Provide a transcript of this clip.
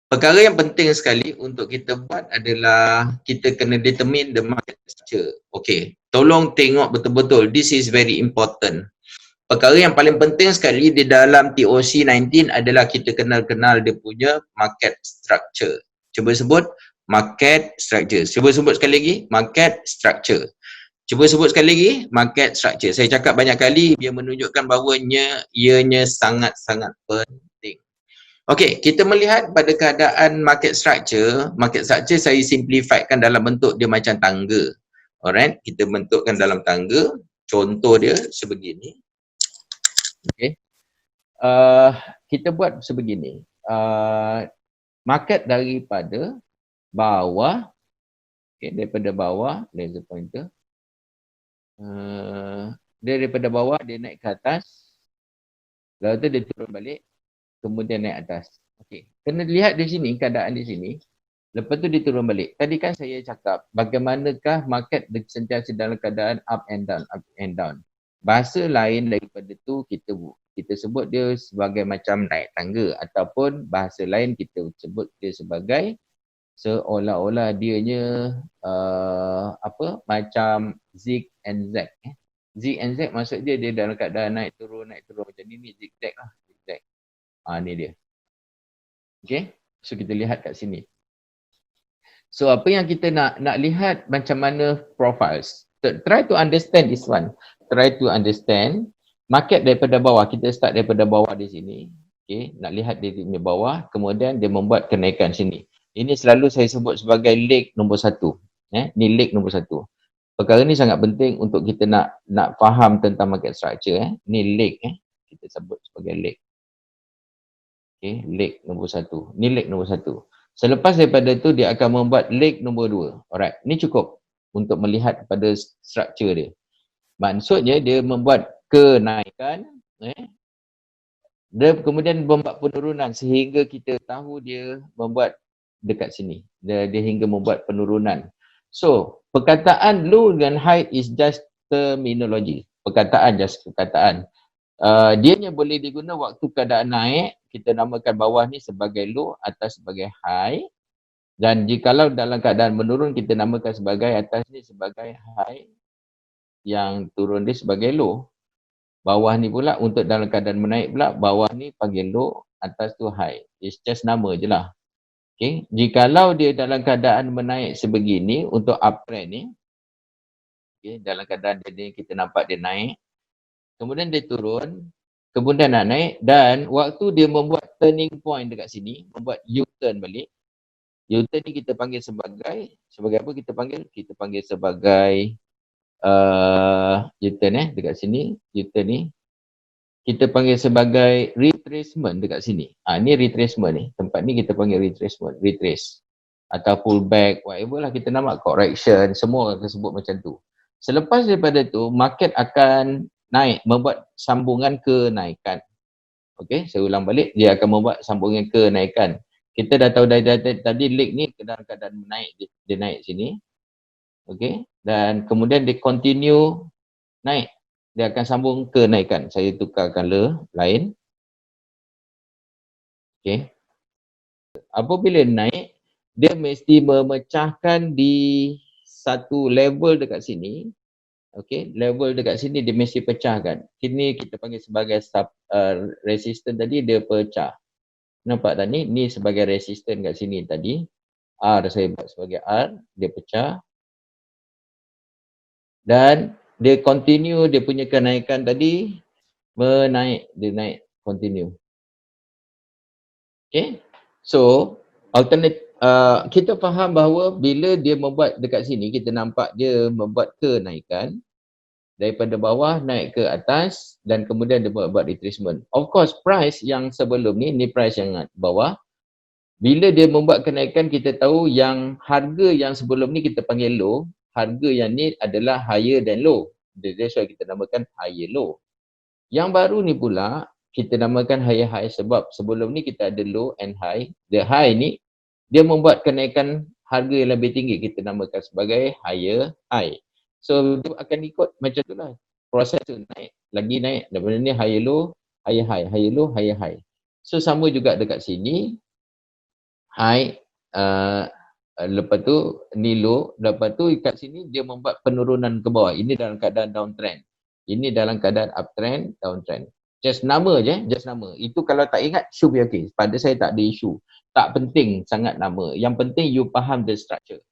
perkara yang penting sekali untuk kita buat adalah kita kena determine the market structure. Okay, tolong tengok betul-betul, this is very important. Perkara yang paling penting sekali di dalam TOC 19 adalah kita kenal-kenal dia punya market structure. Cuba sebut market structure. Cuba sebut sekali lagi, market structure. Cuba sebut sekali lagi, market structure. Saya cakap banyak kali, dia menunjukkan bahawanya ianya sangat-sangat penting. Okey, kita melihat pada keadaan market structure saya simplifiedkan dalam bentuk dia macam tangga. Alright, kita bentukkan dalam tangga. Contoh dia sebegini. Okey. Kita buat sebegini. Market daripada bawah, okay, daripada bawah, laser pointer. Dia daripada bawah, dia naik ke atas. Lalu tu dia turun balik. Kemudian naik atas. Okey, kena lihat di sini, keadaan di sini. Lepas tu dia turun balik. Tadi kan saya cakap bagaimanakah market sentiasa dalam keadaan up and down, up and down. Bahasa lain daripada tu kita sebut dia sebagai macam naik tangga, ataupun bahasa lain kita sebut dia sebagai seolah-olah dianya macam zig and zag. Zig and zag maksud dia dalam keadaan naik turun macam ni zigzag lah. Zigzag. Ni dia. Okay, so kita lihat kat sini. So apa yang kita nak lihat macam mana profiles. Try to understand this one. Try to understand market daripada bawah. Kita start daripada bawah di sini. Okay, nak lihat di sini bawah. Kemudian dia membuat kenaikan sini. Ini selalu saya sebut sebagai leg nombor 1. Ni leg nombor 1. Perkara ni sangat penting untuk kita nak faham tentang market structure. Ni leg. Kita sebut sebagai leg. Okay, leg nombor 1. Ni leg nombor 1. Selepas daripada tu dia akan membuat leg nombor 2. Alright, ni cukup untuk melihat pada struktur dia. Maksudnya dia membuat kenaikan, dia kemudian membuat penurunan sehingga kita tahu dia membuat dekat sini. Dia hingga membuat penurunan. So, perkataan low dan high is just terminology. Perkataan, just perkataan. Dianya boleh diguna waktu keadaan naik, kita namakan bawah ni sebagai low, atas sebagai high. Dan jikalau dalam keadaan menurun, kita namakan sebagai atas ni sebagai high, yang turun dia sebagai low. Bawah ni pula untuk dalam keadaan menaik pula, bawah ni panggil low, atas tu high. It's just nama je lah. Okay. Jikalau dia dalam keadaan menaik sebegini untuk uptrend ni, okay, dalam keadaan dia kita nampak dia naik, kemudian dia turun, kemudian nak naik, dan waktu dia membuat turning point dekat sini, membuat U-turn balik. U-turn ni kita panggil sebagai apa kita panggil? Kita panggil sebagai U-turn dekat sini, U-turn ni. Kita panggil sebagai retracement dekat sini. Ni retracement ni. Tempat ni kita panggil retracement, retrace. Atau pullback, whatever lah kita nama, correction, semua akan sebut macam tu. Selepas daripada tu, market akan naik, membuat sambungan kenaikan. Okey, saya ulang balik, dia akan membuat sambungan kenaikan. Kita dah tahu tadi leg ni dalam keadaan menaik, dia naik sini. Okey, dan kemudian dia continue naik. Dia akan sambung kenaikan. Saya tukar color lain. Okey. Apabila naik, dia mesti memecahkan di satu level dekat sini. Okey, level dekat sini dia mesti pecahkan. Ini kita panggil sebagai resistance tadi, dia pecah. Nampak tak ni? Ni sebagai resistance kat sini tadi. R saya buat sebagai R, dia pecah. Dan dia continue dia punya kenaikan tadi, menaik, dia naik, continue. Okay, so alternate, kita faham bahawa bila dia membuat dekat sini, kita nampak dia membuat kenaikan daripada bawah naik ke atas dan kemudian dia buat retracement. Of course, price yang sebelum ni price yang bawah. Bila dia membuat kenaikan, kita tahu yang harga yang sebelum ni kita panggil low, harga yang ni adalah higher than low. That's why kita namakan higher low. Yang baru ni pula, kita namakan higher high sebab sebelum ni kita ada low and high. The high ni, dia membuat kenaikan harga yang lebih tinggi, kita namakan sebagai higher high. So, dia akan ikut macam tu lah. Proses tu naik, lagi naik. Daripada ni higher low, higher high, higher low, higher high. So, sama juga dekat sini. high, lepas tu ni low, lepas tu kat sini dia membuat penurunan ke bawah. Ini dalam keadaan downtrend. Ini dalam keadaan uptrend, downtrend. Just nama je, just nama. Itu kalau tak ingat, should be okay. Pada saya tak ada isu. Tak penting sangat nama. Yang penting you faham the structure.